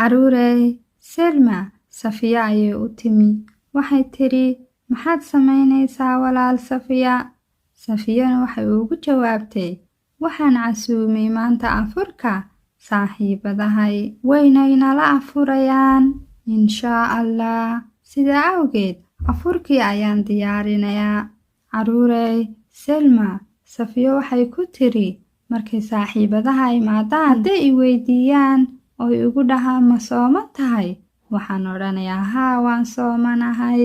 Caruurey, Selma, Safiya ayay u timi. Waxay tiri, maxaad samaynaysaa walaal Safiya? Safiyana waxay ugu jawaabtay, waxaan casuumay maanta afurka saaxiibadahay. Waynaynala afurayaan, inshaa Allah. Sidaa awgeed, afurkii ayaan diyaarinayaa. Caruurey, Selma, Safiya waxay ku tiri, markay saaxiibadaha imaadaan hadday i weydiiyaan oo igu dhahaan ma sooman tahay, waxaan odhanayaa haa waan soomanahay.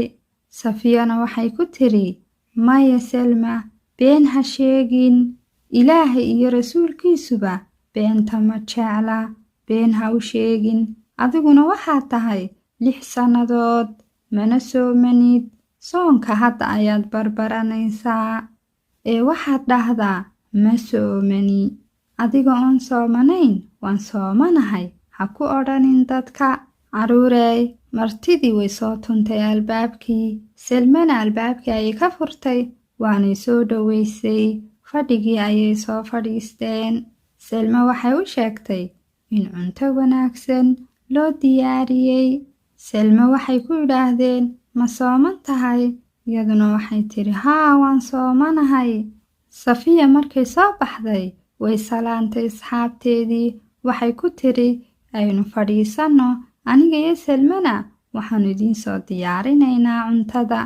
Safiyana waxay ku tiri, maya Selma, been ha sheegin. Ilaahay iyo rasuulkiisuba beenta ma jecla, been ha u sheegin. Adiguna waxaad tahay 6 sannadood, mana soomanid. Soonka hadda ayaad barbaranaysaa. Waxaad dhahdaa ma soomani. Adiga oon soomanayn waan soomanahay. Ha ku odhanin dadka. Caruurey, martidii way soo tuntay albaabkii. Selmana albaabkii ayay ka furtay, waanay soo dhoweysay. Fadhigii ayay soo fadhiisteen. Selma waxay u sheegtay in cunto wanaagsan loo diyaariyey. Selma waxay ku yidhaahdeen, ma sooman tahay? Iyaduna waxay tiri, haa waan soomanahay. Safiya markay soo baxday, way salaantay asxaabteedii. Waxay ku tiri, aynu fadhiisanno, aniga iyo Selmana waxaanu idiin soo diyaarinaynaa cuntada.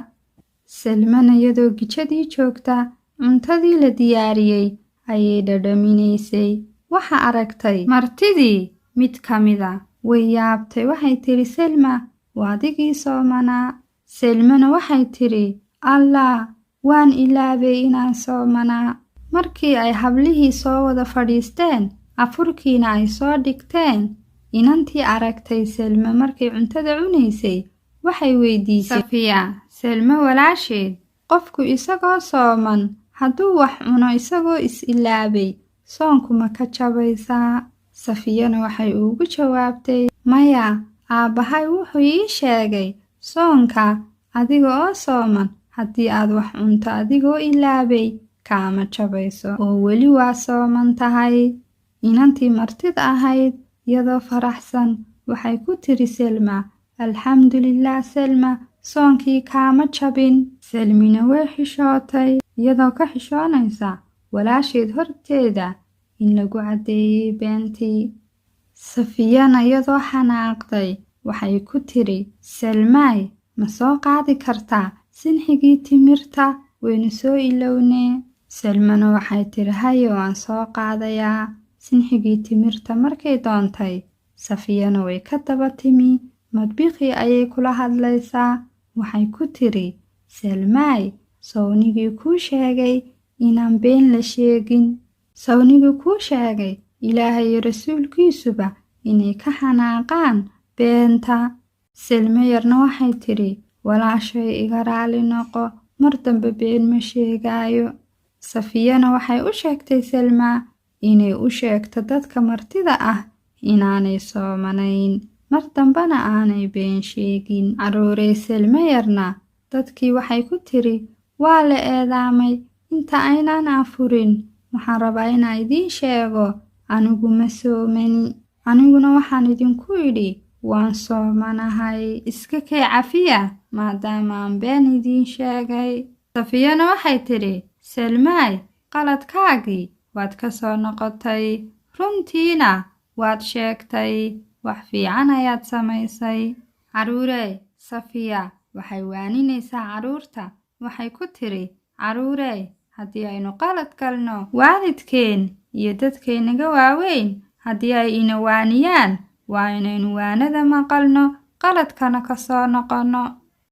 Selmana iyadoo gijadii joogta, cuntadii la diyaariyey ayay dhadhaminaysay. Waxa aragtay martidii mid ka mida. Way yaabtay, waxay tiri, Selma, waa adigii soomanaa. Selmana waxay tiri, Allah, waan ilaabay inaan soomanaa. Markii ay hablihii soo wada fadhiisteen, afurkiina ay soo dhigteen, inantii aragtay Selma markay cuntada cunaysay, waxay weydiisay Safiya, Selma walaasheed, qofku isagoo sooman hadduu wax cuno isagoo is-ilaabay, soonku ma ka jabaysaa? Safiyana waxay ugu jawaabtay, maya, aabbahay wuxuu ii sheegay soonka adiga oo sooman haddii aad wax cunto adigoo ilaabay kaama jabayso oo weli waa sooman tahay. Inantii martida ahayd iyadoo faraxsan waxay ku tiri Selma, alxamdulillaah Selma, soonkii kaama jabin. Selmina way xishootay, iyadoo ka xishoonaysa walaasheed horteeda in lagu caddeeyey beentii. Safiyana iyadoo xanaaqday waxay ku tiri, Selmaay, ma soo qaadi kartaa sinxigii timirta? Waynu soo ilownee. Selmana waxay tiri, haye waan soo qaadayaa. Sinxigii timirta markay doontay, Safiyana way ka daba timi. Madbiqii ayay kula hadlaysaa. Waxay ku tiri, Selmaay, sawnigii kuu sheegay inaan been la sheegin. Sawnigii kuu sheegay Ilaahay iyo rasuulkiisuba inay ka xanaaqaan beenta. Selma yarna waxay tiri, walaashay iga raali noqo, mar dambe been ma sheegaayo. Safiyana waxay u sheegtay Selma inay u sheegto dadka martida ah inaanay soomanayn, mar dambena aanay been sheegin. Caruurey, Selma yarna dadkii waxay ku tiri, waa la eedaamay, inta aynaan afurin waxaan rabaa inaan idiin sheego anigu ma soomani. Aniguna waxaan idinku idhi waan soomanahay. Iska kay cafiya maadaama aan been idiin sheegay. Safiyana waxay tiri, Selmaay, qaladkaagii waad ka soo noqotay, runtiina waad sheegtay, wax fiican ayaad samaysay. Caruurey, Safiya waxay waaninaysaa caruurta. Waxay ku tiri, caruurey, haddii aynu qalad galno, waalidkeen iyo dadkaynaga waaweyn haddii ay ina waaniyaan, waa inaynu waanada maqalno, qaladkana ka soo noqonno.